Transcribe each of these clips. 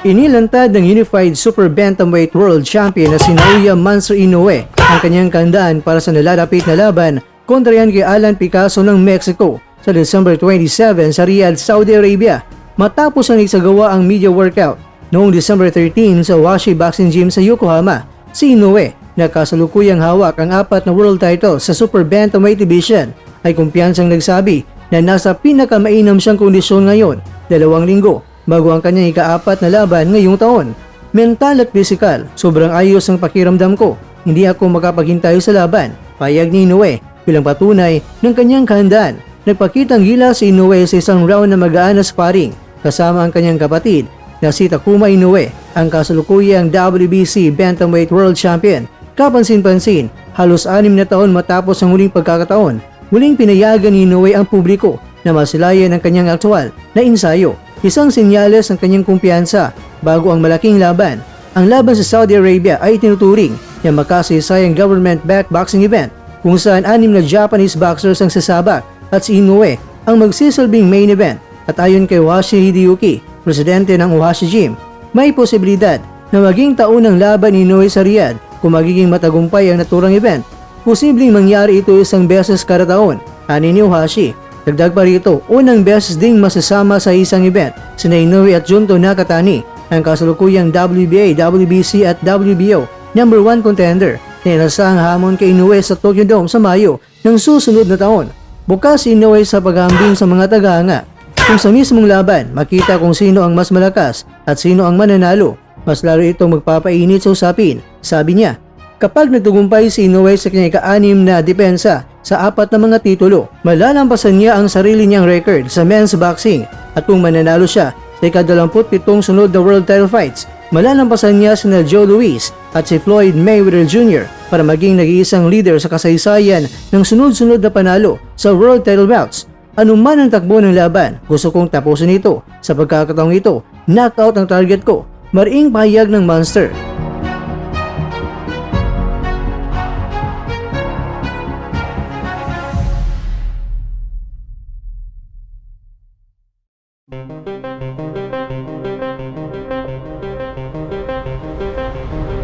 Inilantad ng Unified Super Bantamweight World Champion na si Naoya Monster Inoue ang kanyang kandaan para sa nalalapit na laban kontra yan kay Alan Picasso ng Mexico sa December 27 sa Riyadh, Saudi Arabia matapos ang isagawa ang media workout noong December 13 sa Washi Boxing Gym sa Yokohama. Si Inoue na kasalukuyang hawak ang 4 na world titles sa Super Bantamweight Division ay kumpiyansang nagsabi na nasa pinakamainam siyang kondisyon ngayon 2 linggo bago ang kanyang ika-4 na laban ngayong taon. Mental at physical, sobrang ayos ang pakiramdam ko. Hindi ako makapaghintay sa laban, payag ni Inoue bilang patunay ng kanyang kahandaan. Nagpakitang gila si Inoue sa isang round na magaan na sparring kasama ang kanyang kapatid na si Takuma Inoue, ang kasalukuyang WBC Bantamweight World Champion. Kapansin-pansin, halos 6 na taon matapos ang huling pagkakataon, muling pinayagan ni Inoue ang publiko na masilayan ang kanyang aktual na ensayo. Isang senyales ng kanyang kumpiyansa bago ang malaking laban. Ang laban sa Saudi Arabia ay tinuturing na makasaysayang government-backed boxing event kung saan 6 na Japanese boxers ang sasabak at si Inoue ang magsisilbing main event. At ayon kay Washi Hideyuki, presidente ng Washi Gym, may posibilidad na maging taunang laban ni Inoue sa Riyadh kung magiging matagumpay ang naturang event. Posibleng mangyari ito 1 beses kada taon, ani ni Washi. Dagdag pa rito, unang beses ding masasama sa isang event sina Inoue at Junto Nakatani, ang kasalukuyang WBA, WBC at WBO number 1 contender na inasahang hamon kay Inoue sa Tokyo Dome sa Mayo ng susunod na taon. Bukas si Inoue sa paghahambing sa mga tagahanga. Kung sa mismong laban, makita kung sino ang mas malakas at sino ang mananalo, mas lalo itong magpapainit sa usapin. Sabi niya, kapag nagtagumpay si Inoue sa kanyang ika-6 na depensa sa 4 na mga titulo, malalampasan niya ang sarili niyang record sa men's boxing at kung mananalo siya sa ika-27 sunod na world title fights, malalampasan niya sina Joe Louis at si Floyd Mayweather Jr. para maging nag-iisang leader sa kasaysayan ng sunod-sunod na panalo sa world title bouts. Anuman ang takbo ng laban, gusto kong tapusin ito. Sa pagkakataong ito, knockout ang target ko. Mariing pahayag ng Monster.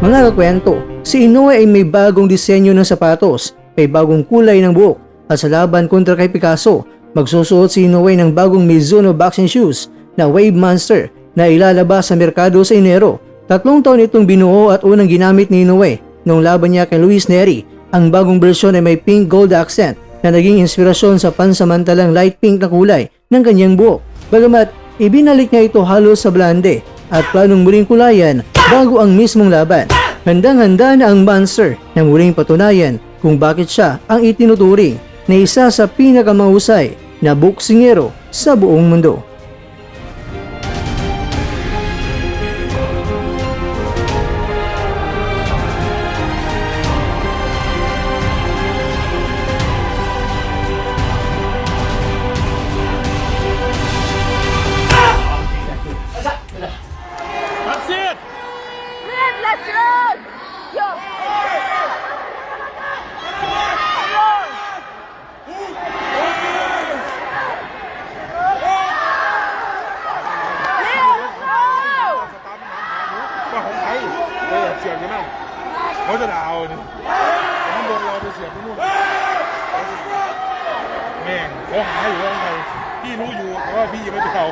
Mga kakwento, si Inoue ay may bagong disenyo ng sapatos, may bagong kulay ng buhok at sa laban kontra kay Picasso, magsusuot si Inoue ng bagong Mizuno boxing shoes na Wave Monster na ilalabas sa merkado sa Enero. 3 taon itong binuo at unang ginamit ni Inoue noong laban niya kay Luis Neri. Ang bagong bersyon ay may pink gold accent na naging inspirasyon sa pansamantalang light pink na kulay ng kanyang buhok. Bagamat ibinalik niya ito halos sa blonde at planong muling kulayan bago ang mismong laban. Handang-handa na ang Monster na muling patunayan kung bakit siya ang itinuturing na isa sa pinakamahusay na boksingero sa buong mundo. That's it! Good, let's run! Yo!ว่าของใครเสียบอยู่นั่นเขาจะด่าเอาเนี่ยข้างบนเราไปเสียบที่นู่นแม่งเขาหาอยู่ว่าของใครพี่รู้อยู่แต่ว่าพี่ยังไม่ไปเอา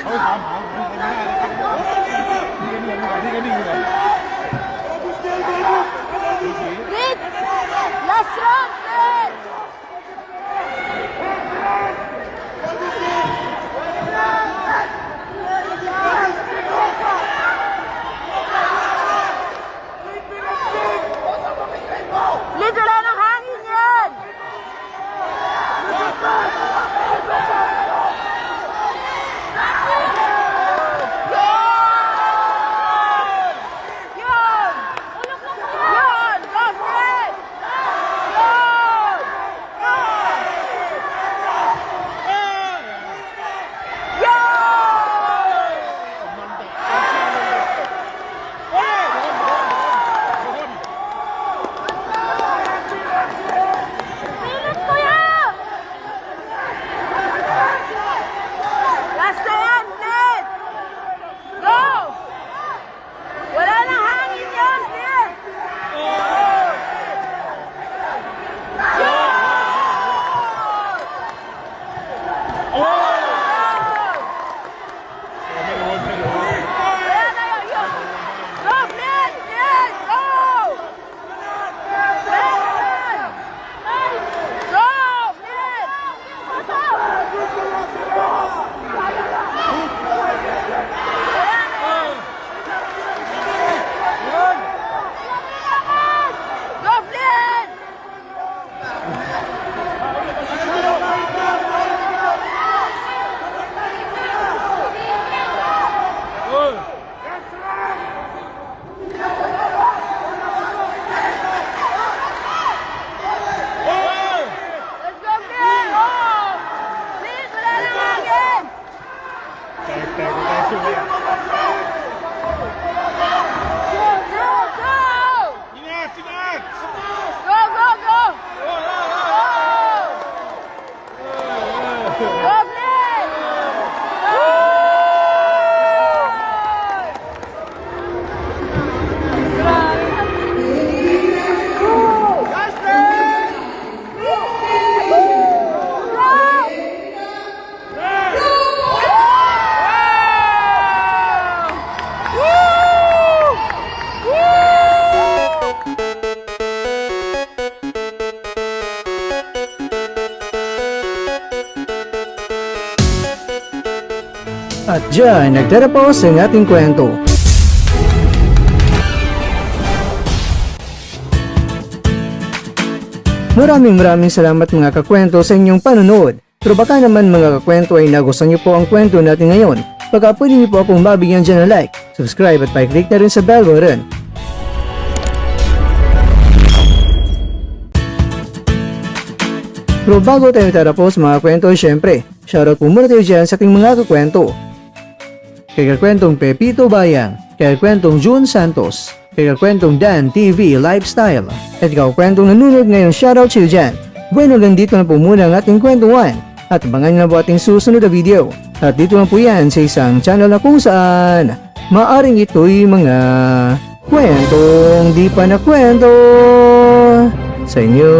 เขาถามหาไม่ได้นะครับนี่ก็นิ่งอยู่เลย Red! Let's run, Red! At dyan, nagtatapos ang ating kwento. Maraming salamat mga kakwento sa inyong panonood. Pero baka naman mga kakwento ay nagustuhan niyo po ang kwento natin ngayon. Baka pwede niyo po akong mabigyan dyan ng like, subscribe at pa-click na rin sa bell button. Pero bago tayo tatapos mga kwento, syempre, shoutout po muna tayo dyan sa ating mga kakwento. Kay kakwentong Pepito Bayang, kay kakwentong June Santos, kay kakwentong Dan TV Lifestyle, at kakwentong nanonood ngayon, shoutout sa iyo dyan. Bueno, dito na po muna ang ating kwentuhan, at abangan nyo na po ating susunod na video. At dito na po yan sa isang channel na kung saan maaring ito'y mga kwentong di pa na kwento sa inyo.